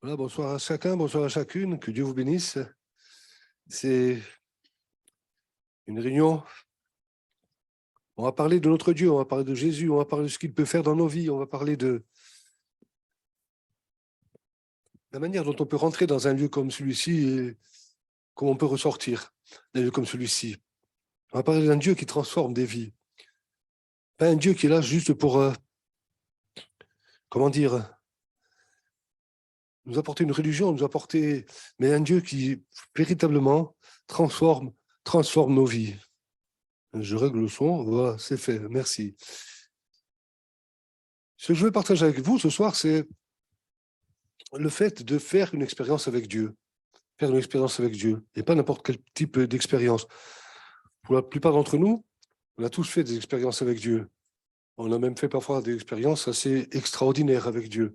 Voilà, bonsoir à chacun, bonsoir à chacune, que Dieu vous bénisse. C'est une réunion. On va parler de notre Dieu, on va parler de Jésus, on va parler de ce qu'il peut faire dans nos vies, on va parler de la manière dont on peut rentrer dans un lieu comme celui-ci et comment on peut ressortir d'un lieu comme celui-ci. On va parler d'un Dieu qui transforme des vies. Pas un Dieu qui est là juste pour, comment dire, nous apporter une religion, nous apporter, mais un Dieu qui véritablement transforme nos vies. Je règle le son, voilà, c'est fait, merci. Ce que je veux partager avec vous ce soir, c'est le fait de faire une expérience avec Dieu. Faire une expérience avec Dieu, et pas n'importe quel type d'expérience. Pour la plupart d'entre nous, on a tous fait des expériences avec Dieu. On a même fait parfois des expériences assez extraordinaires avec Dieu.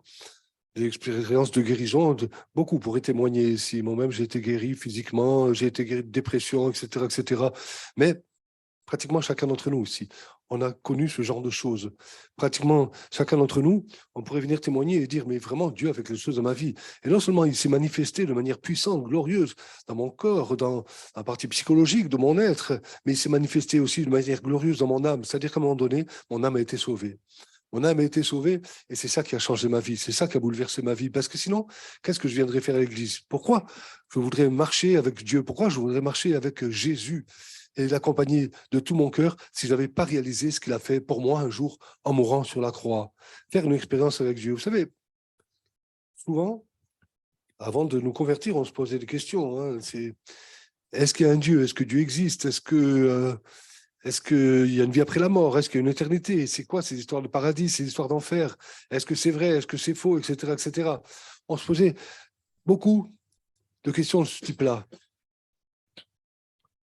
Des expériences de guérison, beaucoup pourraient témoigner ici. Moi-même, j'ai été guéri physiquement, j'ai été guéri de dépression, etc., etc. Mais pratiquement chacun d'entre nous aussi, on a connu ce genre de choses. Pratiquement chacun d'entre nous, on pourrait venir témoigner et dire, mais vraiment, Dieu a fait quelque chose dans ma vie. Et non seulement il s'est manifesté de manière puissante, glorieuse, dans mon corps, dans la partie psychologique de mon être, mais il s'est manifesté aussi de manière glorieuse dans mon âme. C'est-à-dire qu'à un moment donné, mon âme a été sauvée. Mon âme a été sauvée et c'est ça qui a changé ma vie, c'est ça qui a bouleversé ma vie. Parce que sinon, qu'est-ce que je viendrais faire à l'église? Pourquoi je voudrais marcher avec Dieu? Pourquoi je voudrais marcher avec Jésus et l'accompagner de tout mon cœur si je n'avais pas réalisé ce qu'il a fait pour moi un jour en mourant sur la croix? Faire une expérience avec Dieu. Vous savez, souvent, avant de nous convertir, on se posait des questions. Hein. Est-ce qu'il y a un Dieu? Est-ce que Dieu existe? Est-ce qu'il y a une vie après la mort? Est-ce qu'il y a une éternité? C'est quoi ces histoires de paradis, ces histoires d'enfer? Est-ce que c'est vrai? Est-ce que c'est faux? Etc., etc. On se posait beaucoup de questions de ce type-là.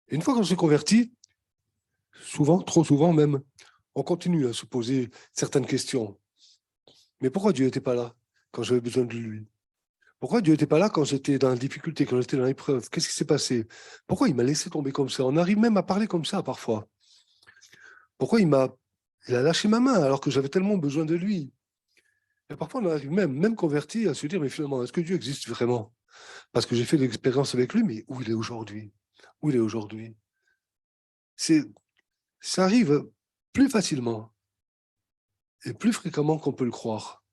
Et une fois qu'on s'est converti, souvent, trop souvent même, on continue à se poser certaines questions. Mais pourquoi Dieu n'était pas là quand j'avais besoin de lui? Pourquoi Dieu n'était pas là quand j'étais dans la difficulté, quand j'étais dans l'épreuve? Qu'est-ce qui s'est passé? Pourquoi il m'a laissé tomber comme ça? On arrive même à parler comme ça parfois. Pourquoi il a lâché ma main alors que j'avais tellement besoin de lui? Et parfois, on arrive même converti à se dire, mais finalement, est-ce que Dieu existe vraiment? Parce que j'ai fait l'expérience avec lui, mais où il est aujourd'hui? Où il est aujourd'hui? C'est, ça arrive plus facilement et plus fréquemment qu'on peut le croire.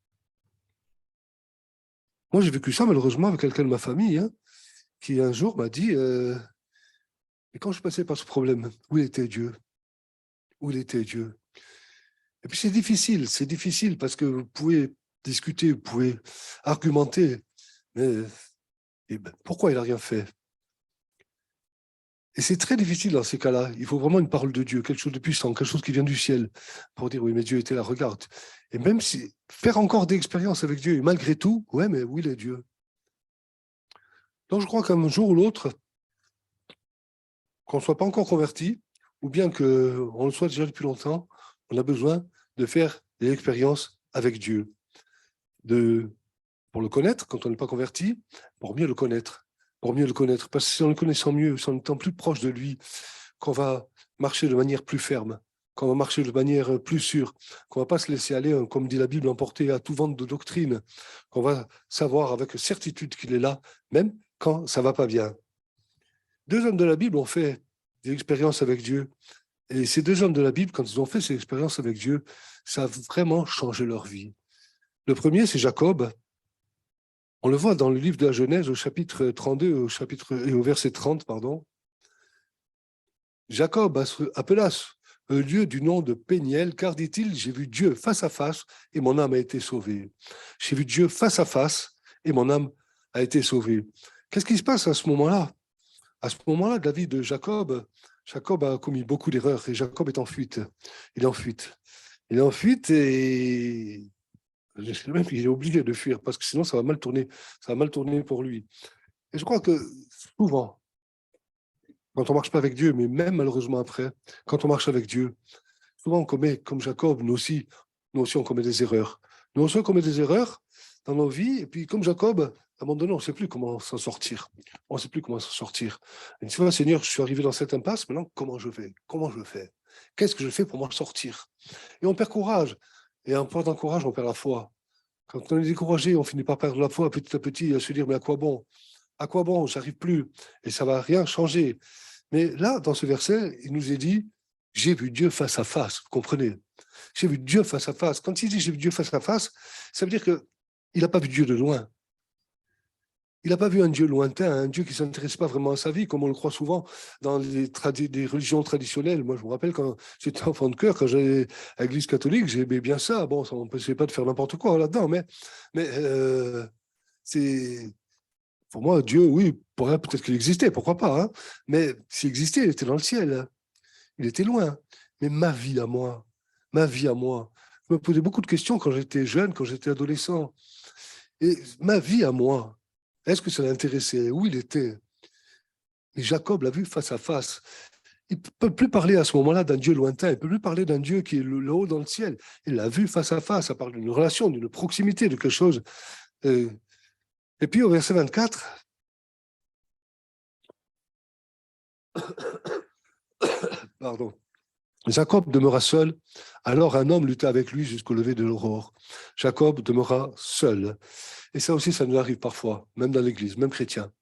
Moi, j'ai vécu ça malheureusement avec quelqu'un de ma famille, hein, qui un jour m'a dit, mais quand je passais par ce problème, où était Dieu? Où il était Dieu? Et puis c'est difficile parce que vous pouvez discuter, vous pouvez argumenter, mais et ben, pourquoi il n'a rien fait? Et c'est très difficile dans ces cas-là. Il faut vraiment une parole de Dieu, quelque chose de puissant, quelque chose qui vient du ciel, pour dire oui, mais Dieu était là, regarde. Et même si faire encore des expériences avec Dieu, et malgré tout, ouais, mais où il est Dieu? Donc je crois qu'un jour ou l'autre, qu'on ne soit pas encore converti, ou bien qu'on le soit déjà depuis longtemps, on a besoin de faire des expériences avec Dieu, de, pour le connaître quand on n'est pas converti, pour mieux le connaître, pour mieux le connaître. Parce que c'est en le connaissant mieux, c'est en étant plus proche de lui, qu'on va marcher de manière plus ferme, qu'on va marcher de manière plus sûre, qu'on va pas se laisser aller, comme dit la Bible, emporter à tout vent de doctrine, qu'on va savoir avec certitude qu'il est là, même quand ça va pas bien. Deux hommes de la Bible ont fait des expériences avec Dieu. Et ces deux hommes de la Bible, quand ils ont fait ces expériences avec Dieu, ça a vraiment changé leur vie. Le premier, c'est Jacob. On le voit dans le livre de la Genèse, au chapitre 32, et au verset 30, pardon. Jacob appela un lieu du nom de Péniel, car, dit-il, j'ai vu Dieu face à face et mon âme a été sauvée. J'ai vu Dieu face à face et mon âme a été sauvée. Qu'est-ce qui se passe à ce moment-là? À ce moment-là de la vie de Jacob, Jacob a commis beaucoup d'erreurs et Jacob est en fuite. Il est en fuite. Il est en fuite et même il est obligé de fuir parce que sinon ça va mal tourner. Ça va mal tourner pour lui. Et je crois que souvent, quand on marche pas avec Dieu, mais même malheureusement après, quand on marche avec Dieu, souvent on commet, comme Jacob, nous aussi on commet des erreurs. Nous aussi on commet des erreurs dans nos vies, et puis comme Jacob, à un moment donné, on ne sait plus comment s'en sortir. On ne sait plus comment s'en sortir. Et tu vois, Seigneur, je suis arrivé dans cette impasse, maintenant comment je fais? Comment je fais? Qu'est-ce que je fais pour m'en sortir? Et on perd courage. Et en perdant courage, on perd la foi. Quand on est découragé, on finit par perdre la foi petit à petit, à se dire, mais à quoi bon? À quoi bon? J'arrive plus. Et ça va rien changer. Mais là, dans ce verset, il nous est dit, j'ai vu Dieu face à face. Vous comprenez? J'ai vu Dieu face à face. Quand il dit j'ai vu Dieu face à face, ça veut dire qu'il n'a pas vu Dieu de loin. Il n'a pas vu un Dieu lointain, un Dieu qui ne s'intéresse pas vraiment à sa vie, comme on le croit souvent dans les religions traditionnelles. Moi, je me rappelle quand j'étais enfant de cœur, quand j'allais à l'église catholique, j'aimais bien ça. Bon, ça m'empêchait pas de faire n'importe quoi là-dedans, mais c'est. Pour moi, Dieu, oui, peut-être qu'il existait, pourquoi pas, hein, mais s'il existait, il était dans le ciel, hein. Il était loin. Mais ma vie à moi, je me posais beaucoup de questions quand j'étais jeune, quand j'étais adolescent. Et ma vie à moi, est-ce que ça l'intéressait? Où il était? Et Jacob l'a vu face à face. Il ne peut plus parler à ce moment-là d'un Dieu lointain, il ne peut plus parler d'un Dieu qui est là-haut dans le ciel. Il l'a vu face à face, ça parle d'une relation, d'une proximité, de quelque chose. Euh, Et puis au verset 24, pardon, Jacob demeura seul, alors un homme lutta avec lui jusqu'au lever de l'aurore. Jacob demeura seul. Et ça aussi, ça nous arrive parfois, même dans l'Église, même chrétien.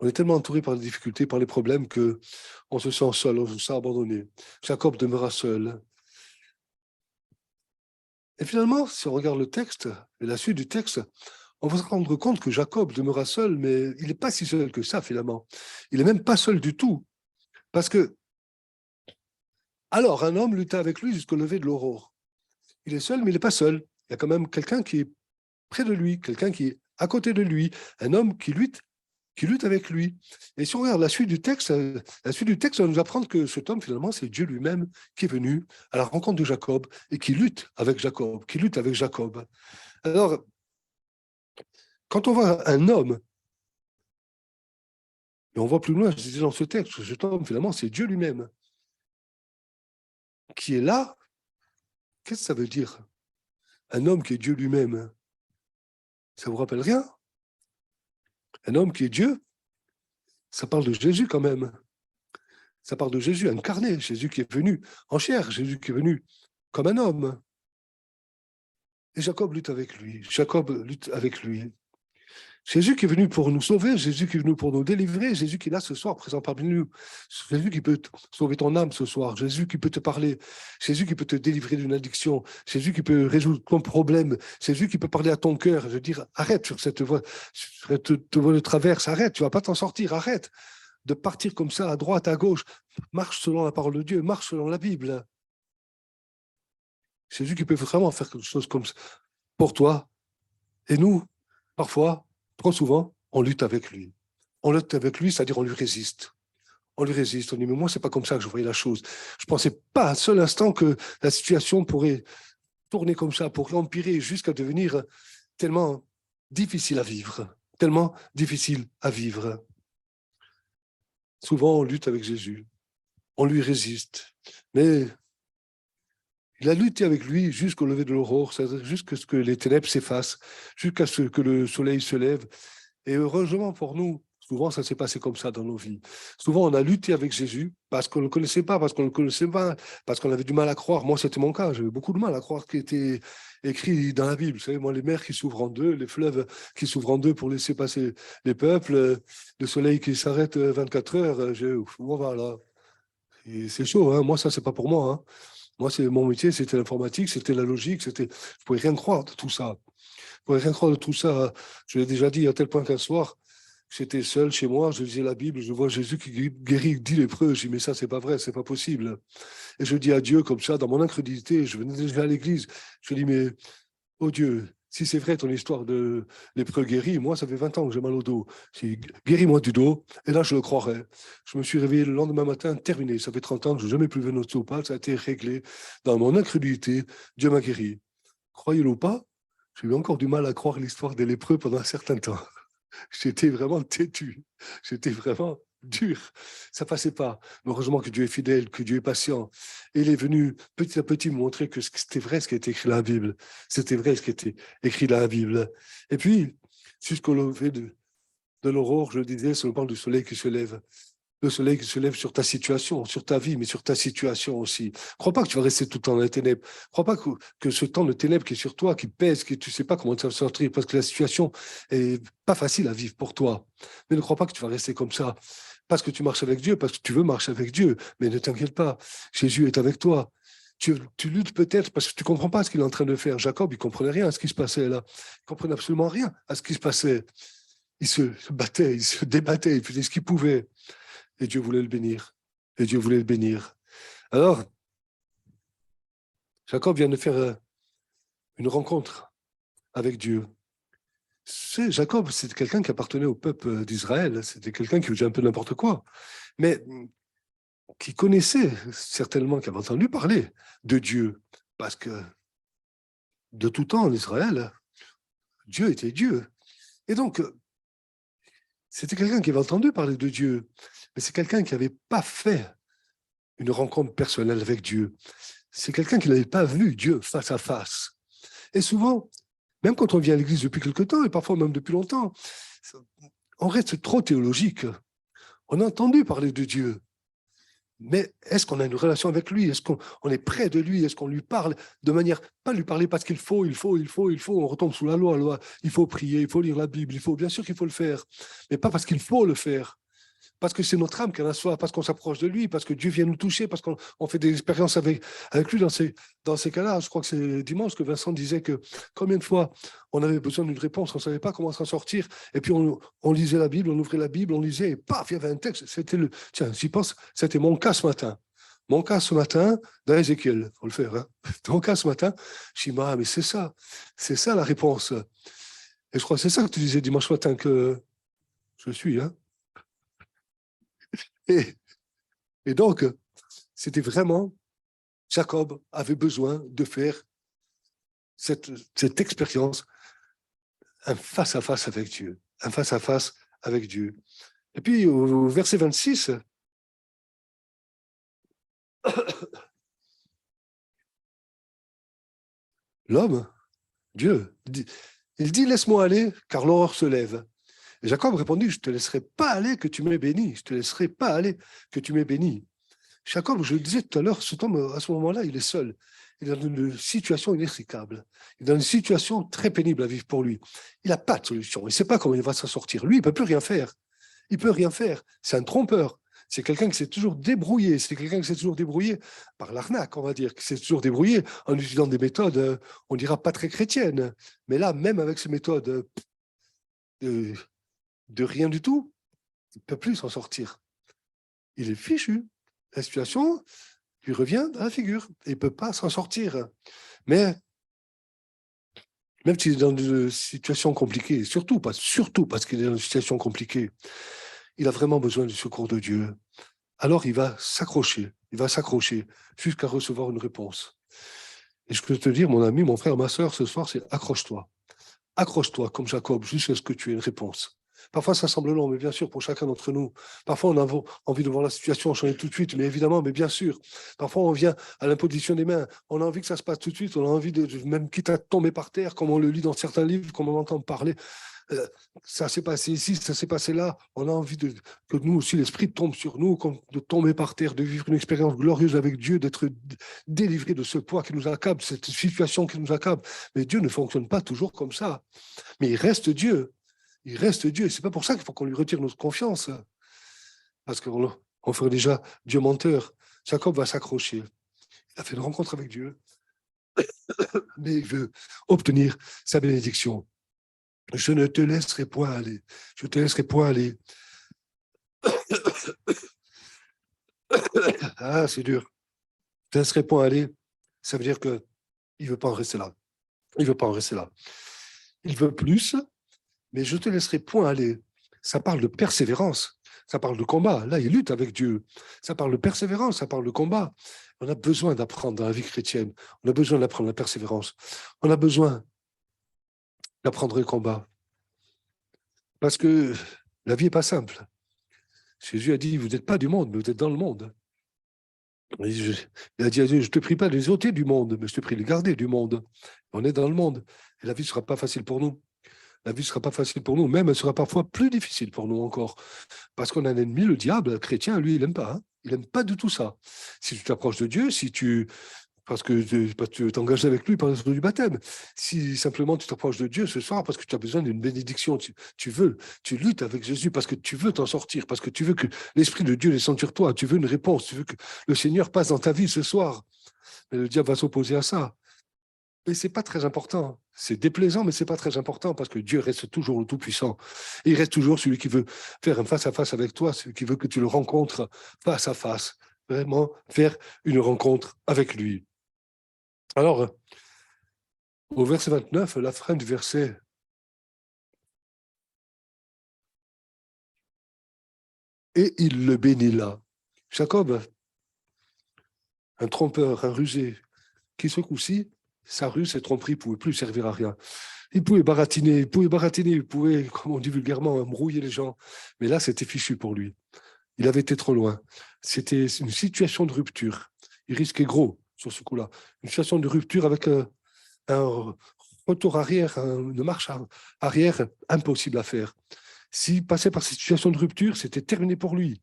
On est tellement entouré par les difficultés, par les problèmes, que on se sent seul, on se sent abandonné. Jacob demeura seul. Et finalement, si on regarde le texte et la suite du texte, on va se rendre compte que Jacob demeura seul, mais il n'est pas si seul que ça, finalement. Il n'est même pas seul du tout. Parce que, alors, un homme lutta avec lui jusqu'au lever de l'aurore. Il est seul, mais il n'est pas seul. Il y a quand même quelqu'un qui est près de lui, quelqu'un qui est à côté de lui, un homme qui lutte avec lui. Et si on regarde la suite du texte va nous apprendre que cet homme, finalement, c'est Dieu lui-même qui est venu à la rencontre de Jacob et qui lutte avec Jacob, qui lutte avec Jacob. Alors, quand on voit un homme, et on voit plus loin, je disais dans ce texte, que cet homme, finalement, c'est Dieu lui-même qui est là. Qu'est-ce que ça veut dire? Un homme qui est Dieu lui-même, ça vous rappelle rien? Un homme qui est Dieu, ça parle de Jésus quand même. Ça parle de Jésus incarné, Jésus qui est venu en chair, Jésus qui est venu comme un homme. Et Jacob lutte avec lui. Jacob lutte avec lui. Jésus qui est venu pour nous sauver, Jésus qui est venu pour nous délivrer, Jésus qui est là ce soir, présent parmi nous. Jésus qui peut sauver ton âme ce soir, Jésus qui peut te parler, Jésus qui peut te délivrer d'une addiction, Jésus qui peut résoudre ton problème, Jésus qui peut parler à ton cœur, je veux dire, arrête sur cette voie, sur cette voie de traverse, arrête, tu vas pas t'en sortir, arrête de partir comme ça à droite, à gauche, marche selon la parole de Dieu, marche selon la Bible. Jésus qui peut vraiment faire quelque chose comme ça pour toi. Et nous, parfois, trop souvent, on lutte avec lui. On lutte avec lui, c'est-à-dire on lui résiste. On lui résiste. On dit, mais moi, c'est pas comme ça que je voyais la chose. Je pensais pas un seul instant que la situation pourrait tourner comme ça, pour l'empirer jusqu'à devenir tellement difficile à vivre. Tellement difficile à vivre. Souvent, on lutte avec Jésus. On lui résiste. Mais il a lutté avec lui jusqu'au lever de l'aurore, c'est-à-dire jusqu'à ce que les ténèbres s'effacent, jusqu'à ce que le soleil se lève. Et heureusement pour nous, souvent ça s'est passé comme ça dans nos vies. Souvent on a lutté avec Jésus parce qu'on ne le connaissait pas, parce qu'on ne le connaissait pas, parce qu'on avait du mal à croire. Moi, c'était mon cas, j'avais beaucoup de mal à croire ce qui était écrit dans la Bible. Vous savez, moi, les mers qui s'ouvrent en deux, les fleuves qui s'ouvrent en deux pour laisser passer les peuples, le soleil qui s'arrête 24 heures, voilà. C'est chaud, hein. Moi, ça, c'est pas pour moi, hein. Moi, c'est mon métier, c'était l'informatique, c'était la logique, je pouvais rien croire de tout ça. Je pouvais rien croire de tout ça. Je l'ai déjà dit à tel point qu'un soir, j'étais seul chez moi, je lisais la Bible, je vois Jésus qui guérit 10 lépreux. Je dis, mais ça, c'est pas vrai, c'est pas possible. Et je dis à Dieu comme ça, dans mon incrédulité, je venais déjà à l'église. Je dis, mais, oh Dieu, si c'est vrai ton histoire de lépreux guéri, moi, ça fait 20 ans que j'ai mal au dos. Si, guéris-moi du dos, et là, je le croirais. Je me suis réveillé le lendemain matin, terminé. Ça fait 30 ans que je n'ai jamais plus vu un ostéopathe, ça a été réglé. Dans mon incrédulité, Dieu m'a guéri. Croyez-le ou pas, j'ai eu encore du mal à croire l'histoire des lépreux pendant un certain temps. J'étais vraiment têtu. J'étais vraiment dur. Ça passait pas. Mais heureusement que Dieu est fidèle, que Dieu est patient. Et il est venu petit à petit me montrer que c'était vrai ce qui était écrit dans la Bible. C'était vrai ce qui était écrit dans la Bible. Et puis, jusqu'au lever de l'aurore, je disais, c'est le banc du soleil qui se lève. le soleil qui se lève sur ta situation, sur ta vie, mais sur ta situation aussi. Ne crois pas que tu vas rester tout le temps dans les ténèbres. Ne crois pas que ce temps de ténèbres qui est sur toi, qui pèse, que tu ne sais pas comment tu vas sortir, parce que la situation n'est pas facile à vivre pour toi. Mais ne crois pas que tu vas rester comme ça. Parce que tu marches avec Dieu, parce que tu veux marcher avec Dieu. Mais ne t'inquiète pas, Jésus est avec toi. Tu luttes peut-être parce que tu ne comprends pas ce qu'il est en train de faire. Jacob, il ne comprenait rien à ce qui se passait là. Il ne comprenait absolument rien à ce qui se passait. Il se battait, il se débattait, il faisait ce qu'il pouvait. Et Dieu voulait le bénir. Et Dieu voulait le bénir. Alors, Jacob vient de faire une rencontre avec Dieu. Jacob, c'était quelqu'un qui appartenait au peuple d'Israël. C'était quelqu'un qui faisait un peu n'importe quoi. Mais qui connaissait certainement, qui avait entendu parler de Dieu. Parce que de tout temps en Israël, Dieu était Dieu. Et donc, c'était quelqu'un qui avait entendu parler de Dieu. Mais c'est quelqu'un qui n'avait pas fait une rencontre personnelle avec Dieu. C'est quelqu'un qui n'avait pas vu Dieu face à face. Et souvent, même quand on vient à l'église depuis quelque temps, et parfois même depuis longtemps, on reste trop théologique. On a entendu parler de Dieu. Mais est-ce qu'on a une relation avec lui? Est-ce qu'on est près de lui? Est-ce qu'on lui parle de manière, pas lui parler parce qu'il faut, on retombe sous la loi, il faut prier, il faut lire la Bible, bien sûr qu'il faut le faire, mais pas parce qu'il faut le faire. Parce que c'est notre âme qui en a soif, parce qu'on s'approche de lui, parce que Dieu vient nous toucher, parce qu'on fait des expériences avec lui dans ces cas-là. Je crois que c'est dimanche que Vincent disait que combien de fois on avait besoin d'une réponse, on ne savait pas comment s'en sortir, et puis on lisait la Bible, on ouvrait la Bible, on lisait, et paf, il y avait un texte. Tiens, j'y pense, c'était mon cas ce matin. Mon cas ce matin, dans Ézéchiel, il faut le faire. Hein. Mon cas ce matin, je dis, mais c'est ça la réponse. Et je crois que c'est ça que tu disais dimanche matin que je suis, hein. Et donc, c'était vraiment, Jacob avait besoin de faire cette expérience, un face-à-face avec Dieu, un face-à-face avec Dieu. Et puis, au verset 26, l'homme, Dieu, il dit, laisse-moi aller, car l'aurore se lève. Et Jacob répondit, je ne te laisserai pas aller que tu m'aies béni, je ne te laisserai pas aller que tu m'aies béni. Jacob, je le disais tout à l'heure, cet homme, à ce moment-là, il est seul. Il est dans une situation inextricable. Il est dans une situation très pénible à vivre pour lui. Il n'a pas de solution. Il ne sait pas comment il va s'en sortir. Lui, il ne peut plus rien faire. Il ne peut rien faire. C'est un trompeur. C'est quelqu'un qui s'est toujours débrouillé. C'est quelqu'un qui s'est toujours débrouillé par l'arnaque, on va dire, qui s'est toujours débrouillé en utilisant des méthodes, on dira pas très chrétiennes. Mais là, même avec ces méthodes de rien du tout, il ne peut plus s'en sortir. Il est fichu. La situation lui revient dans la figure. Il ne peut pas s'en sortir. Mais même s'il est dans une situation compliquée, surtout parce qu'il est dans une situation compliquée, il a vraiment besoin du secours de Dieu. Alors il va s'accrocher jusqu'à recevoir une réponse. Et je peux te dire, mon ami, mon frère, ma soeur, ce soir, c'est accroche-toi. Accroche-toi comme Jacob jusqu'à ce que tu aies une réponse. Parfois, ça semble long, mais bien sûr, pour chacun d'entre nous. Parfois, on a envie de voir la situation changer tout de suite, mais évidemment, mais bien sûr. Parfois, on vient à l'imposition des mains. On a envie que ça se passe tout de suite. On a envie même quitte à tomber par terre, comme on le lit dans certains livres, comme on entend parler. Ça s'est passé ici, ça s'est passé là. On a envie que nous aussi, l'Esprit tombe sur nous, de tomber par terre, de vivre une expérience glorieuse avec Dieu, d'être délivré de ce poids qui nous accable, cette situation qui nous accable. Mais Dieu ne fonctionne pas toujours comme ça. Mais il reste Dieu. Il reste Dieu. C'est pas pour ça qu'il faut qu'on lui retire notre confiance. Parce qu'on ferait déjà Dieu menteur. Jacob va s'accrocher. Il a fait une rencontre avec Dieu. Mais il veut obtenir sa bénédiction. Je ne te laisserai point aller. Je ne te laisserai point aller. Ah, c'est dur. Je ne te laisserai point aller. Ça veut dire qu'il ne veut pas en rester là. Il ne veut pas en rester là. Il veut plus, mais je ne te laisserai point aller. Ça parle de persévérance. Ça parle de combat. Là, il lutte avec Dieu. Ça parle de persévérance, ça parle de combat. On a besoin d'apprendre dans la vie chrétienne. On a besoin d'apprendre la persévérance. On a besoin d'apprendre le combat. Parce que la vie n'est pas simple. Jésus a dit, vous n'êtes pas du monde, mais vous êtes dans le monde. Il a dit à Dieu, je ne te prie pas de les ôter du monde, mais je te prie de les garder du monde. On est dans le monde. Et la vie ne sera pas facile pour nous. la vie ne sera pas facile pour nous, même elle sera parfois plus difficile pour nous encore. Parce qu'on a un ennemi, le diable, le chrétien, lui, il n'aime pas. Hein. Il n'aime pas du tout ça. Si tu t'approches de Dieu, si tu parce que tu veux t'engager avec lui par le du baptême. Si simplement tu t'approches de Dieu ce soir parce que tu as besoin d'une bénédiction, tu luttes avec Jésus parce que tu veux t'en sortir, parce que tu veux que l'Esprit de Dieu descende sur toi, tu veux une réponse, tu veux que le Seigneur passe dans ta vie ce soir. Mais le diable va s'opposer à ça. Mais ce n'est pas très important. C'est déplaisant, mais ce n'est pas très important parce que Dieu reste toujours le Tout-Puissant. Il reste toujours celui qui veut faire un face-à-face avec toi, celui qui veut que tu le rencontres face à face. Vraiment faire une rencontre avec lui. Alors, au verset 29, la fin du verset, et il le bénit là. Jacob, un trompeur, un rusé, qui ce coup-ci, sa ruse, ses tromperies ne pouvaient plus servir à rien. Il pouvait baratiner, il pouvait, comme on dit vulgairement, embrouiller les gens. Mais là, c'était fichu pour lui. Il avait été trop loin. C'était une situation de rupture. Il risquait gros sur ce coup-là. Une situation de rupture avec un retour arrière, une marche arrière impossible à faire. S'il passait par cette situation de rupture, c'était terminé pour lui.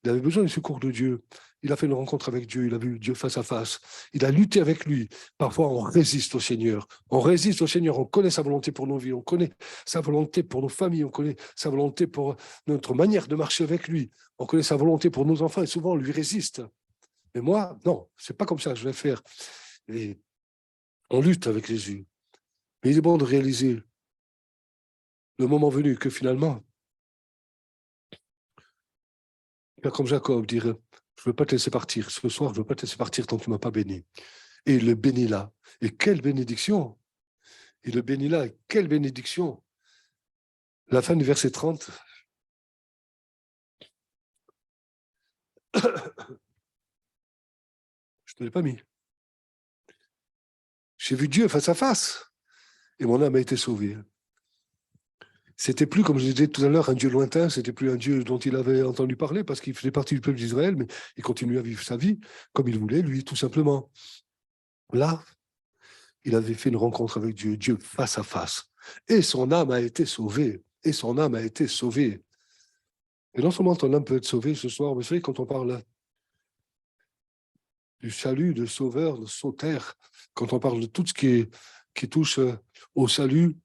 Il avait besoin du secours de Dieu. Il a fait une rencontre avec Dieu, il a vu Dieu face à face. Il a lutté avec lui. Parfois, on résiste au Seigneur. On résiste au Seigneur. On connaît sa volonté pour nos vies. On connaît sa volonté pour nos familles. On connaît sa volonté pour notre manière de marcher avec lui. On connaît sa volonté pour nos enfants et souvent, on lui résiste. Mais moi, non, c'est pas comme ça que je vais faire. Et on lutte avec Jésus. Mais il est bon de réaliser le moment venu que finalement, comme Jacob, dire, je ne veux pas te laisser partir. Ce soir, je ne veux pas te laisser partir tant que tu ne m'as pas béni. Et il le bénit là. Et quelle bénédiction! Il le bénit là. Et quelle bénédiction! La fin du verset 30. Je ne te l'ai pas mis. J'ai vu Dieu face à face. Et mon âme a été sauvée. C'était plus, comme je disais tout à l'heure, un Dieu lointain, c'était plus un Dieu dont il avait entendu parler parce qu'il faisait partie du peuple d'Israël, mais il continuait à vivre sa vie comme il voulait, lui, tout simplement. Là, il avait fait une rencontre avec Dieu, Dieu face à face. Et son âme a été sauvée. Et son âme a été sauvée. Et non seulement ton âme peut être sauvée ce soir, mais vous savez, quand on parle du salut, de sauveur, de sautaire, quand on parle de tout ce qui touche au salut,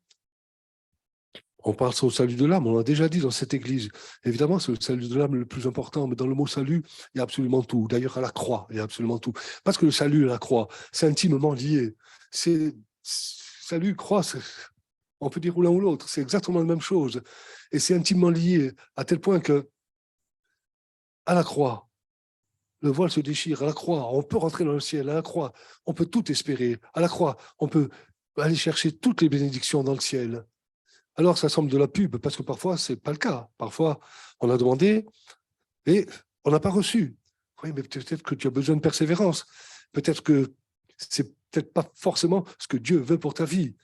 on parle au salut de l'âme, on l'a déjà dit dans cette église. Évidemment, c'est le salut de l'âme le plus important, mais dans le mot salut, il y a absolument tout. D'ailleurs, à la croix, il y a absolument tout. Parce que le salut et la croix, c'est intimement lié. C'est salut, croix, on peut dire ou l'un ou l'autre, c'est exactement la même chose. Et c'est intimement lié à tel point que, à la croix, le voile se déchire, à la croix, on peut rentrer dans le ciel, à la croix, on peut tout espérer, à la croix, on peut aller chercher toutes les bénédictions dans le ciel. Alors, ça semble de la pub, parce que parfois, ce n'est pas le cas. Parfois, on a demandé et on n'a pas reçu. Oui, mais peut-être que tu as besoin de persévérance. Peut-être que c'est peut-être pas forcément ce que Dieu veut pour ta vie.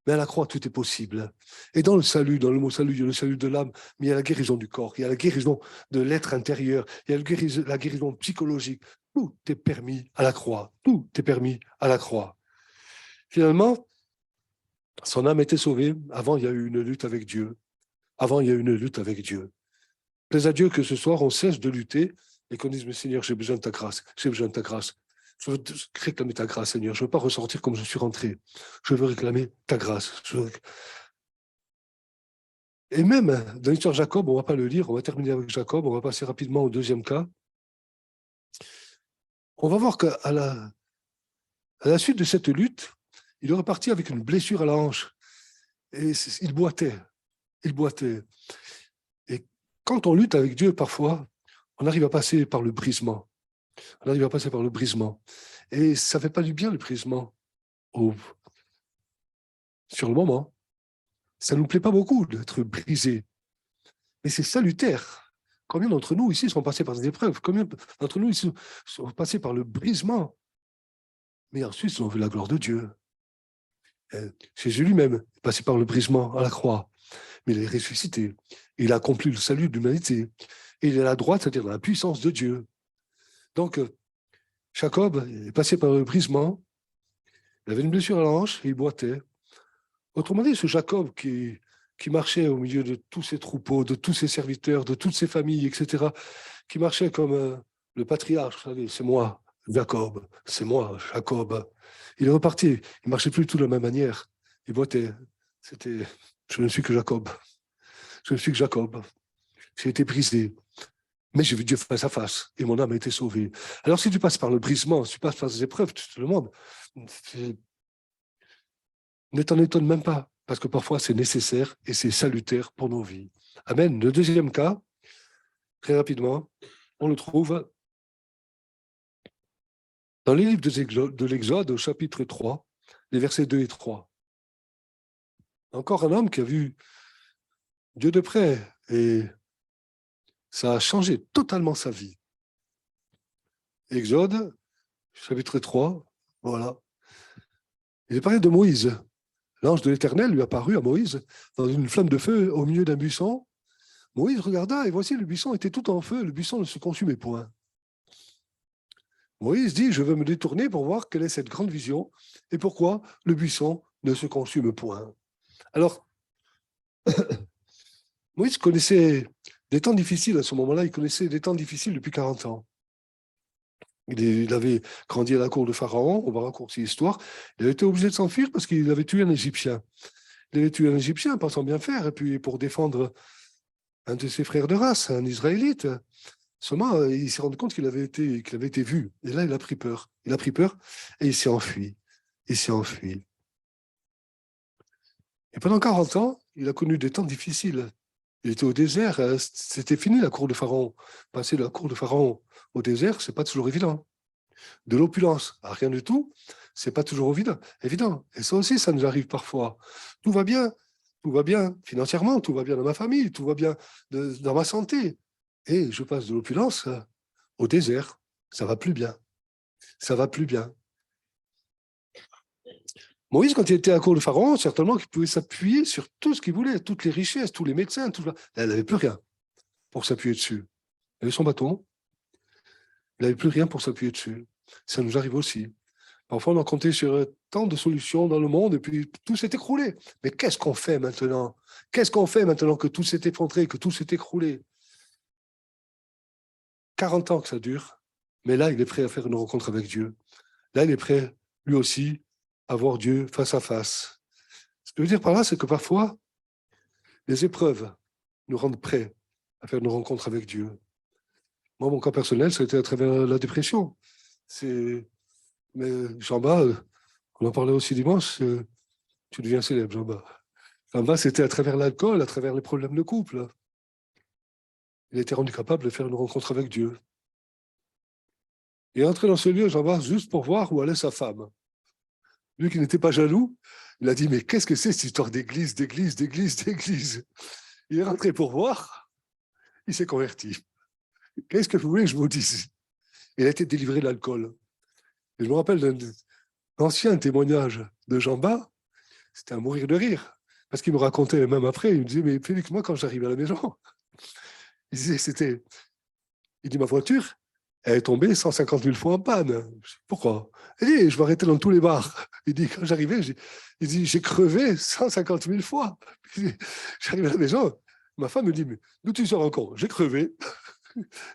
Mais à la croix, tout est possible. Et dans le salut, dans le mot salut, il y a le salut de l'âme, mais il y a la guérison du corps, il y a la guérison de l'être intérieur, il y a la guérison psychologique. Tout est permis à la croix. Tout est permis à la croix. Finalement, son âme était sauvée. Avant, il y a eu une lutte avec Dieu. Avant, il y a eu une lutte avec Dieu. Plaise à Dieu que ce soir, on cesse de lutter et qu'on dise, mais Seigneur, j'ai besoin de ta grâce. J'ai besoin de ta grâce. Je veux réclamer ta grâce, Seigneur. Je ne veux pas ressortir comme je suis rentré. Je veux réclamer ta grâce. Et même dans l'histoire de Jacob, on ne va pas le lire, on va terminer avec Jacob, on va passer rapidement au deuxième cas. On va voir qu'à la suite de cette lutte, il est reparti avec une blessure à la hanche. Et il boitait. Il boitait. Et quand on lutte avec Dieu, parfois, on arrive à passer par le brisement. On arrive à passer par le brisement. Et ça ne fait pas du bien, le brisement, sur le moment. Ça ne nous plaît pas beaucoup d'être brisé. Mais c'est salutaire. Combien d'entre nous ici sont passés par des épreuves? Combien d'entre nous ici sont passés par le brisement? Mais ensuite, ils ont vu la gloire de Dieu. Jésus lui-même est passé par le brisement à la croix. Mais il est ressuscité. Il a accompli le salut de l'humanité. Et il est à la droite, c'est-à-dire dans la puissance de Dieu. Donc, Jacob est passé par le brisement. Il avait une blessure à la hanche et il boitait. Autrement dit, ce Jacob qui qui marchait au milieu de tous ces troupeaux, de tous ces serviteurs, de toutes ces familles, etc., qui marchait comme le patriarche, vous savez, c'est moi, Jacob, c'est moi, Jacob. Il est reparti, il ne marchait plus tout de la même manière. Il boitait. C'était, je ne suis que Jacob. Je ne suis que Jacob. J'ai été brisé. Mais j'ai vu Dieu face à face et mon âme a été sauvée. Alors, si tu passes par le brisement, si tu passes par les épreuves, tu te demandes, ne t'en étonne même pas, parce que parfois c'est nécessaire et c'est salutaire pour nos vies. Amen. Le deuxième cas, très rapidement, on le trouve dans les livres de l'Exode, au chapitre 3, les versets 2 et 3. Encore un homme qui a vu Dieu de près et ça a changé totalement sa vie. Exode, chapitre 3, voilà. Il est parlé de Moïse. L'ange de l'Éternel lui apparut à Moïse dans une flamme de feu au milieu d'un buisson. Moïse regarda et voici le buisson était tout en feu, le buisson ne se consumait point. Moïse dit, je veux me détourner pour voir quelle est cette grande vision et pourquoi le buisson ne se consume point. Alors, Moïse connaissait des temps difficiles à ce moment-là, il connaissait des temps difficiles depuis 40 ans. Il avait grandi à la cour de Pharaon, on va raccourcir l'histoire, il avait été obligé de s'enfuir parce qu'il avait tué un Égyptien. Il avait tué un Égyptien pensant bien faire, et puis pour défendre un de ses frères de race, un Israélite. Seulement, il s'est rendu compte qu'il avait été vu. Et là, il a pris peur. Il a pris peur et il s'est enfui. Il s'est enfui. Et pendant 40 ans, il a connu des temps difficiles. Il était au désert. C'était fini la cour de Pharaon. Passer de la cour de Pharaon au désert, c'est pas toujours évident. De l'opulence à rien du tout, c'est pas toujours évident. Et ça aussi, ça nous arrive parfois. Tout va bien financièrement, tout va bien dans ma famille, tout va bien dans ma santé. Et je passe de l'opulence au désert. Ça va plus bien. Ça va plus bien. Moïse, quand il était à la cour de Pharaon, certainement qu'il pouvait s'appuyer sur tout ce qu'il voulait, toutes les richesses, tous les médecins, tout ça. Là, il n'avait plus rien pour s'appuyer dessus. Il avait son bâton, il n'avait plus rien pour s'appuyer dessus. Ça nous arrive aussi. Parfois, on a compté sur tant de solutions dans le monde et puis tout s'est écroulé. Mais qu'est-ce qu'on fait maintenant? Qu'est-ce qu'on fait maintenant que tout s'est effondré, que tout s'est écroulé? 40 ans que ça dure, mais là, il est prêt à faire une rencontre avec Dieu. Là, il est prêt, lui aussi, à voir Dieu face à face. Ce que je veux dire par là, c'est que parfois, les épreuves nous rendent prêts à faire une rencontre avec Dieu. Moi, mon cas personnel, c'était à travers la dépression. Mais Jean-Bas, on en parlait aussi dimanche, tu deviens célèbre, Jean-Bas. Jean-Bas, c'était à travers l'alcool, à travers les problèmes de couple. Il a été rendu capable de faire une rencontre avec Dieu. Il est entré dans ce lieu, Jean-Bas, juste pour voir où allait sa femme. Lui qui n'était pas jaloux, il a dit, mais qu'est-ce que c'est cette histoire d'église, d'église, d'église, d'église? Il est rentré pour voir, il s'est converti. Qu'est-ce que vous voulez que je vous dise? Il a été délivré de l'alcool. Et je me rappelle d'un ancien témoignage de Jean-Bas, c'était à mourir de rire. Parce qu'il me racontait, même après, il me disait, mais Félix, moi, quand j'arrive à la maison, il dit, ma voiture, elle est tombée 150 000 fois en panne. Je dis, pourquoi? Il dit, je m'arrêtais dans tous les bars. Il dit, quand j'arrivais, il dit, j'ai crevé 150 000 fois. J'arrive à la maison, ma femme me dit, mais d'où tu sors encore? J'ai crevé,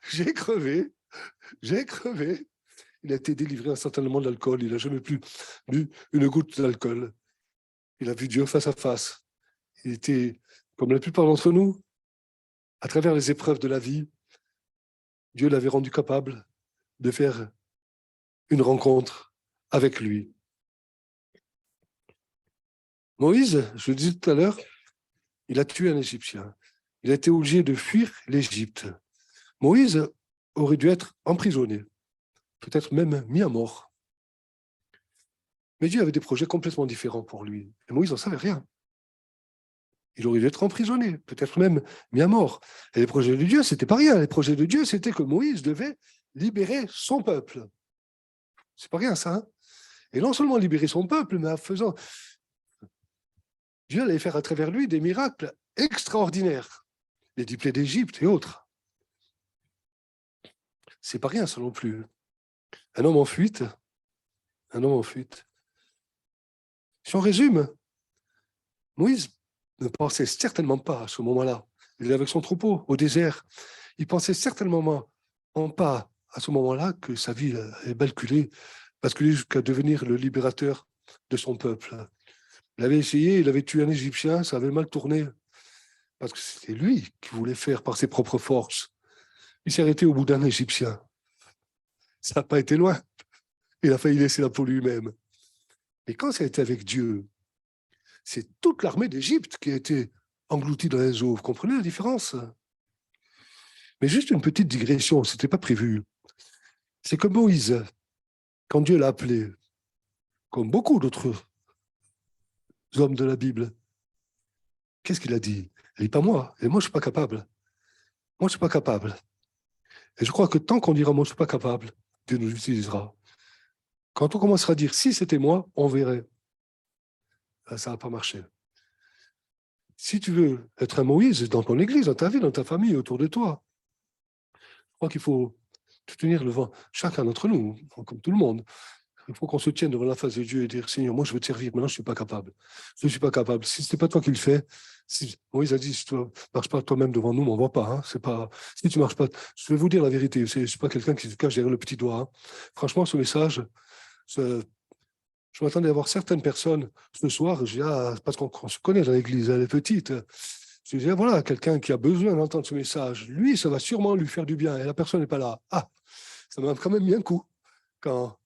j'ai crevé, j'ai crevé. Il a été délivré instantanément de l'alcool. Il n'a jamais plus bu une goutte d'alcool. Il a vu Dieu face à face. Il était, comme la plupart d'entre nous, à travers les épreuves de la vie, Dieu l'avait rendu capable de faire une rencontre avec lui. Moïse, je le disais tout à l'heure, il a tué un Égyptien. Il a été obligé de fuir l'Égypte. Moïse aurait dû être emprisonné, peut-être même mis à mort. Mais Dieu avait des projets complètement différents pour lui. Et Moïse n'en savait rien. Il aurait dû être emprisonné, peut-être même mis à mort. Et les projets de Dieu, c'était pas rien. Les projets de Dieu, c'était que Moïse devait libérer son peuple. C'est pas rien, ça. Hein? Et non seulement libérer son peuple, mais en faisant... Dieu allait faire à travers lui des miracles extraordinaires. Les 10 plaies d'Égypte et autres. C'est pas rien, ça non plus. Un homme en fuite. Un homme en fuite. Si on résume, Moïse ne pensait certainement pas à ce moment-là. Il est avec son troupeau au désert. Il pensait certainement pas à ce moment-là que sa vie est basculée jusqu'à devenir le libérateur de son peuple. Il avait essayé, il avait tué un Égyptien, ça avait mal tourné, parce que c'était lui qui voulait faire par ses propres forces. Il s'est arrêté au bout d'un Égyptien. Ça n'a pas été loin. Il a failli laisser la peau lui-même. Mais quand ça a été avec Dieu, c'est toute l'armée d'Égypte qui a été engloutie dans les eaux. Vous comprenez la différence? Mais juste une petite digression, ce n'était pas prévu. C'est comme Moïse, quand Dieu l'a appelé, comme beaucoup d'autres hommes de la Bible, qu'est-ce qu'il a dit? Il dit pas moi, et moi je ne suis pas capable. Moi je ne suis pas capable. Et je crois que tant qu'on dira moi je ne suis pas capable, Dieu nous utilisera. Quand on commencera à dire si c'était moi, on verrait. Là, ça ne va pas marcher. Si tu veux être un Moïse dans ton église, dans ta vie, dans ta famille, autour de toi, je crois qu'il faut te tenir devant chacun d'entre nous, comme tout le monde. Il faut qu'on se tienne devant la face de Dieu et dire Seigneur, moi je veux te servir, maintenant je ne suis pas capable. Je ne suis pas capable. Si ce n'est pas toi qui le fais, Moïse a dit si tu ne marches pas toi-même devant nous, on ne voit pas. Hein. C'est pas. Si tu ne marches pas, je vais vous dire la vérité, je ne suis pas quelqu'un qui se cache derrière le petit doigt. Hein. Franchement, ce message, je m'attendais à voir certaines personnes ce soir, parce qu'on se connaît dans l'église, elle est petite. Je disais, voilà, quelqu'un qui a besoin d'entendre ce message, lui, ça va sûrement lui faire du bien, et la personne n'est pas là. Ah, ça m'a quand même mis un coup quand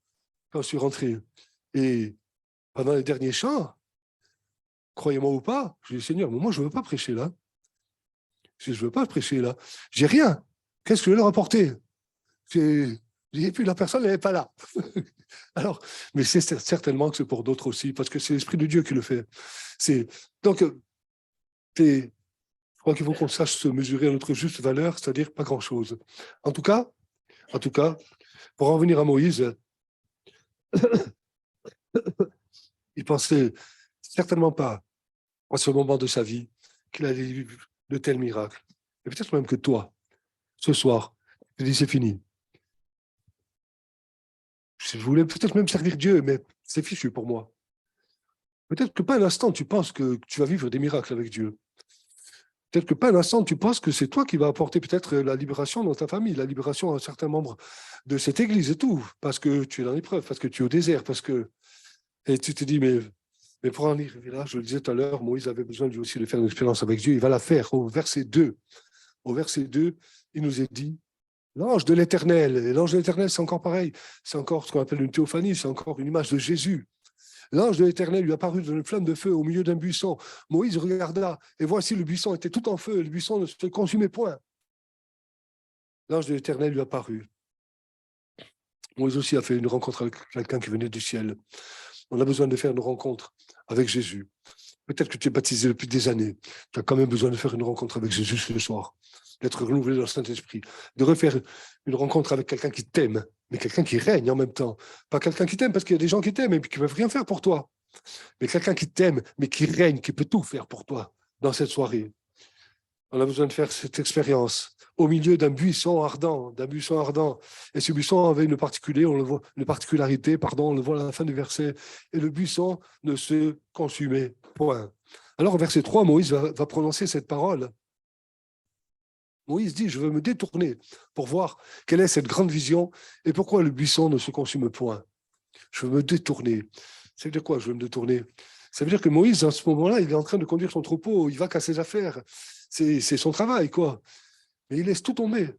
je suis rentré. Et pendant les derniers chants, croyez-moi ou pas, je dis, Seigneur, mais moi, je ne veux pas prêcher là. Je ne veux pas prêcher là. J'ai rien. Qu'est-ce que je vais leur apporter? Et puis la personne n'est pas là. Alors, mais c'est certainement que c'est pour d'autres aussi, parce que c'est l'Esprit de Dieu qui le fait. Donc, je crois qu'il faut qu'on sache se mesurer à notre juste valeur, c'est-à-dire pas grand-chose. En tout cas, pour en venir à Moïse, il pensait certainement pas à ce moment de sa vie qu'il allait vivre de tels miracles. Et peut-être même que toi, ce soir, tu dis c'est fini. Je voulais peut-être même servir Dieu, mais c'est fichu pour moi. Peut-être que pas un instant tu penses que tu vas vivre des miracles avec Dieu. Peut-être que pas un instant tu penses que c'est toi qui vas apporter peut-être la libération dans ta famille, la libération à certains membres de cette église et tout, parce que tu es dans l'épreuve, parce que tu es au désert, et tu te dis, mais pour en arriver là, je le disais tout à l'heure, Moïse avait besoin lui aussi de faire une expérience avec Dieu, il va la faire au verset 2. Au verset 2, il nous est dit, l'ange de l'Éternel, et l'ange de l'Éternel, c'est encore pareil, c'est encore ce qu'on appelle une théophanie, c'est encore une image de Jésus. L'ange de l'Éternel lui apparut dans une flamme de feu au milieu d'un buisson. Moïse regarda, et voici le buisson était tout en feu, et le buisson ne se consumait point. L'ange de l'Éternel lui apparut. Moïse aussi a fait une rencontre avec quelqu'un qui venait du ciel. On a besoin de faire une rencontre avec Jésus. Peut-être que tu es baptisé depuis des années. Tu as quand même besoin de faire une rencontre avec Jésus ce soir, d'être renouvelé dans le Saint-Esprit, de refaire une rencontre avec quelqu'un qui t'aime, mais quelqu'un qui règne en même temps. Pas quelqu'un qui t'aime parce qu'il y a des gens qui t'aiment et qui ne peuvent rien faire pour toi, mais quelqu'un qui t'aime, mais qui règne, qui peut tout faire pour toi dans cette soirée. On a besoin de faire cette expérience au milieu d'un buisson ardent, Et ce buisson avait une particularité, on le voit à la fin du verset. Et le buisson ne se consumait point. Alors, au verset 3, Moïse va prononcer cette parole. Moïse dit, je veux me détourner pour voir quelle est cette grande vision et pourquoi le buisson ne se consume point. Je veux me détourner. Ça veut dire quoi, je veux me détourner? Ça veut dire que Moïse, à ce moment-là, il est en train de conduire son troupeau, il va qu'à ses affaires. C'est son travail, quoi. Mais il laisse tout tomber.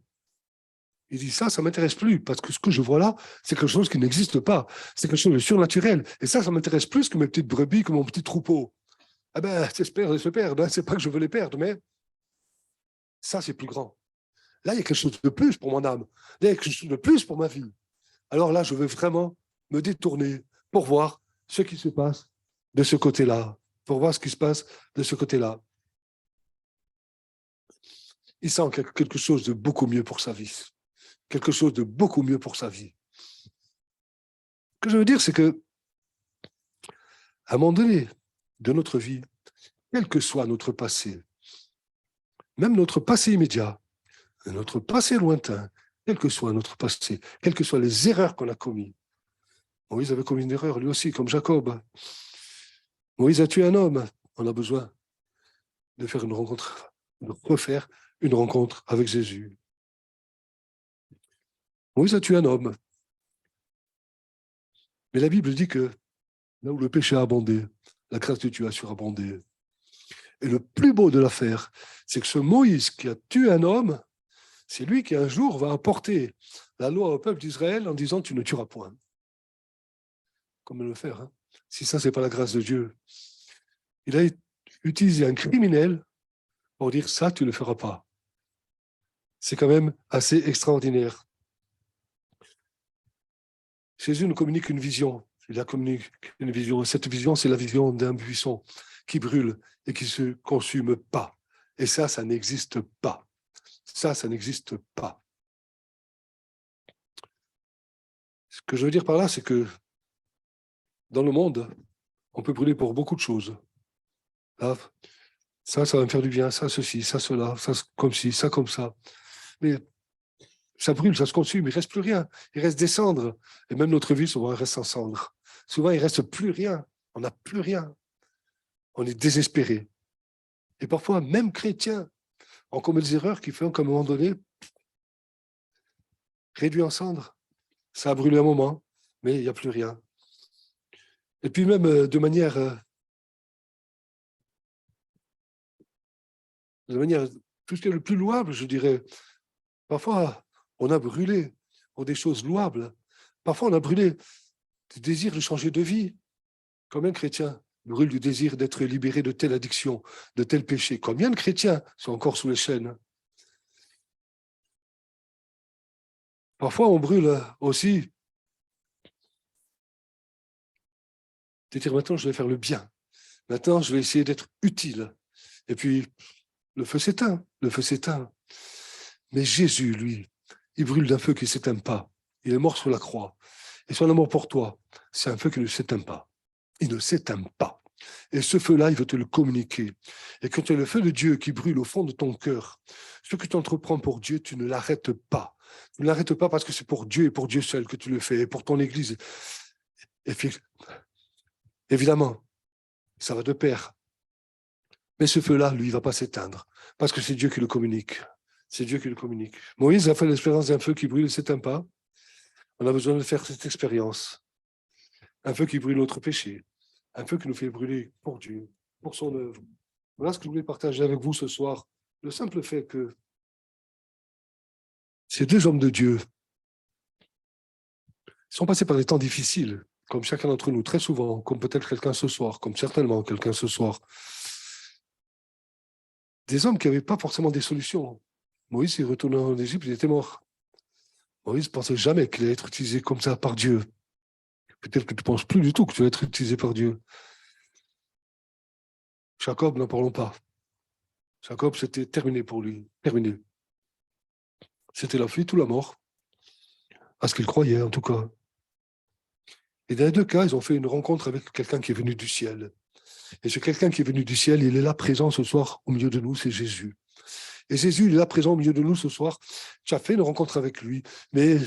Il dit, ça ne m'intéresse plus, parce que ce que je vois là, c'est quelque chose qui n'existe pas. C'est quelque chose de surnaturel. Et ça m'intéresse plus que mes petites brebis, que mon petit troupeau. Ah ben, j'espère qu'ils se perdent. Hein. C'est pas que je veux les perdre, mais ça, c'est plus grand. Là, il y a quelque chose de plus pour mon âme. Là, il y a quelque chose de plus pour ma vie. Alors là, je veux vraiment me détourner pour voir ce qui se passe de ce côté-là, pour voir ce qui se passe de ce côté-là. Il sent quelque chose de beaucoup mieux pour sa vie. Quelque chose de beaucoup mieux pour sa vie. Ce que je veux dire, c'est que à un moment donné de notre vie, quel que soit notre passé, même notre passé immédiat, notre passé lointain, quel que soit notre passé, quelles que soient les erreurs qu'on a commises. Moïse avait commis une erreur, lui aussi, comme Jacob. Moïse a tué un homme, on a besoin de faire une rencontre, de refaire une rencontre avec Jésus. Moïse a tué un homme. Mais la Bible dit que là où le péché a abondé, la grâce de Dieu a surabondé. Et le plus beau de l'affaire, c'est que ce Moïse qui a tué un homme, c'est lui qui un jour va apporter la loi au peuple d'Israël en disant « tu ne tueras point ». Comment le faire, hein? Si ça, ce n'est pas la grâce de Dieu. Il a utilisé un criminel pour dire « ça, tu ne le feras pas ». C'est quand même assez extraordinaire. Jésus nous communique une vision. Il a communiqué une vision. Et cette vision, c'est la vision d'un buisson qui brûle et qui ne se consume pas. Et ça n'existe pas. Ça n'existe pas. Ce que je veux dire par là, c'est que dans le monde, on peut brûler pour beaucoup de choses. Là, ça va me faire du bien, ça, ceci, ça, cela, ça, comme ci, ça, comme ça. Mais ça brûle, ça se consume, il ne reste plus rien. Il reste des cendres. Et même notre vie, souvent, elle reste en cendres. Souvent, il ne reste plus rien. On n'a plus rien. On est désespéré. Et parfois, même chrétiens, on commet des erreurs qui font qu'à un moment donné, réduit en cendres. Ça a brûlé un moment, mais il n'y a plus rien. Et puis même de manière tout ce qui est le plus louable, je dirais. Parfois, on a brûlé pour des choses louables. Parfois, on a brûlé du désir de changer de vie. Combien de chrétiens brûlent du désir d'être libérés de telle addiction, de tel péché? Combien de chrétiens sont encore sous les chaînes? Parfois, on brûle aussi de dire maintenant, je vais faire le bien. Maintenant, je vais essayer d'être utile. Et puis, le feu s'éteint, le feu s'éteint. Mais Jésus, lui, il brûle d'un feu qui ne s'éteint pas. Il est mort sur la croix. Et son amour pour toi, c'est un feu qui ne s'éteint pas. Il ne s'éteint pas. Et ce feu-là, il veut te le communiquer. Et quand tu as le feu de Dieu qui brûle au fond de ton cœur, ce que tu entreprends pour Dieu, tu ne l'arrêtes pas. Tu ne l'arrêtes pas parce que c'est pour Dieu et pour Dieu seul que tu le fais, et pour ton Église. Et puis, évidemment, ça va de pair. Mais ce feu-là, lui, il ne va pas s'éteindre, parce que c'est Dieu qui le communique. C'est Dieu qui le communique. Moïse a fait l'expérience d'un feu qui brûle et ne s'éteint pas. On a besoin de faire cette expérience. Un feu qui brûle notre péché. Un feu qui nous fait brûler pour Dieu, pour son œuvre. Voilà ce que je voulais partager avec vous ce soir. Le simple fait que ces deux hommes de Dieu sont passés par des temps difficiles, comme chacun d'entre nous, très souvent, comme peut-être quelqu'un ce soir, comme certainement quelqu'un ce soir. Des hommes qui n'avaient pas forcément des solutions. Moïse est retourné en Égypte, il était mort. Moïse ne pensait jamais qu'il allait être utilisé comme ça par Dieu. Peut-être que tu ne penses plus du tout que tu vas être utilisé par Dieu. Jacob, n'en parlons pas. Jacob, c'était terminé pour lui. Terminé. C'était la fuite ou la mort. À ce qu'il croyait, en tout cas. Et dans les deux cas, ils ont fait une rencontre avec quelqu'un qui est venu du ciel. Et ce quelqu'un qui est venu du ciel, il est là présent ce soir au milieu de nous, c'est Jésus. Et Jésus, il est là présent au milieu de nous ce soir. Tu as fait une rencontre avec lui, mais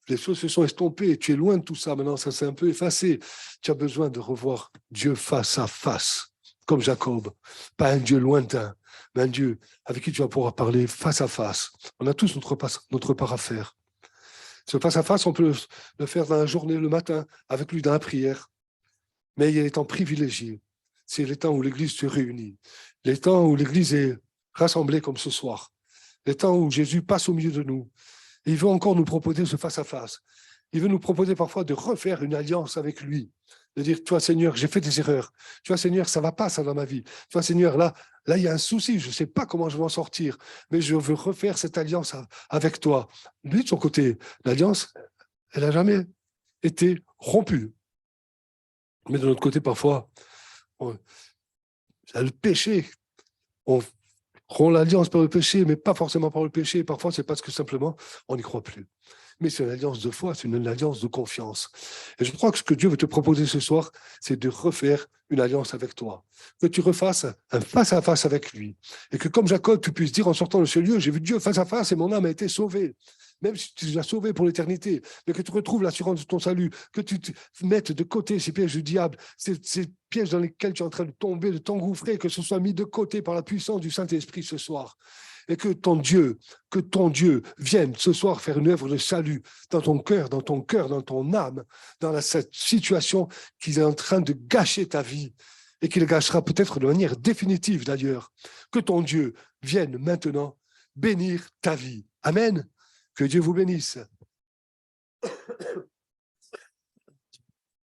les choses se sont estompées. Tu es loin de tout ça. Maintenant, ça s'est un peu effacé. Tu as besoin de revoir Dieu face à face, comme Jacob. Pas un Dieu lointain, mais un Dieu avec qui tu vas pouvoir parler face à face. On a tous notre part à faire. Ce face à face, on peut le faire dans la journée, le matin, avec lui dans la prière. Mais il y a les temps privilégiés. C'est les temps où l'Église se réunit. Les temps où l'Église est rassemblée comme ce soir. Les temps où Jésus passe au milieu de nous. Et il veut encore nous proposer ce face-à-face. Il veut nous proposer parfois de refaire une alliance avec lui. De dire, tu vois Seigneur, j'ai fait des erreurs. Tu vois Seigneur, ça ne va pas ça dans ma vie. Tu vois Seigneur, là, il y a un souci. Je ne sais pas comment je vais en sortir. Mais je veux refaire cette alliance avec toi. Lui, de son côté, l'alliance, elle n'a jamais été rompue. Mais de notre côté, parfois, le péché, on rompt l'alliance par le péché, mais pas forcément par le péché. Parfois, c'est parce que simplement, on n'y croit plus. Mais c'est une alliance de foi, c'est une alliance de confiance. Et je crois que ce que Dieu veut te proposer ce soir, c'est de refaire une alliance avec toi. Que tu refasses un face-à-face avec lui. Et que comme Jacob, tu puisses dire en sortant de ce lieu, j'ai vu Dieu face à face et mon âme a été sauvée. Même si tu l'as sauvé pour l'éternité, mais que tu retrouves l'assurance de ton salut, que tu te mettes de côté ces pièges du diable, ces pièges dans lesquels tu es en train de tomber, de t'engouffrer, que ce soit mis de côté par la puissance du Saint-Esprit ce soir. Et que ton Dieu vienne ce soir faire une œuvre de salut dans ton cœur, dans ton âme, dans cette situation qui est en train de gâcher ta vie et qui le gâchera peut-être de manière définitive d'ailleurs. Que ton Dieu vienne maintenant bénir ta vie. Amen. Que Dieu vous bénisse.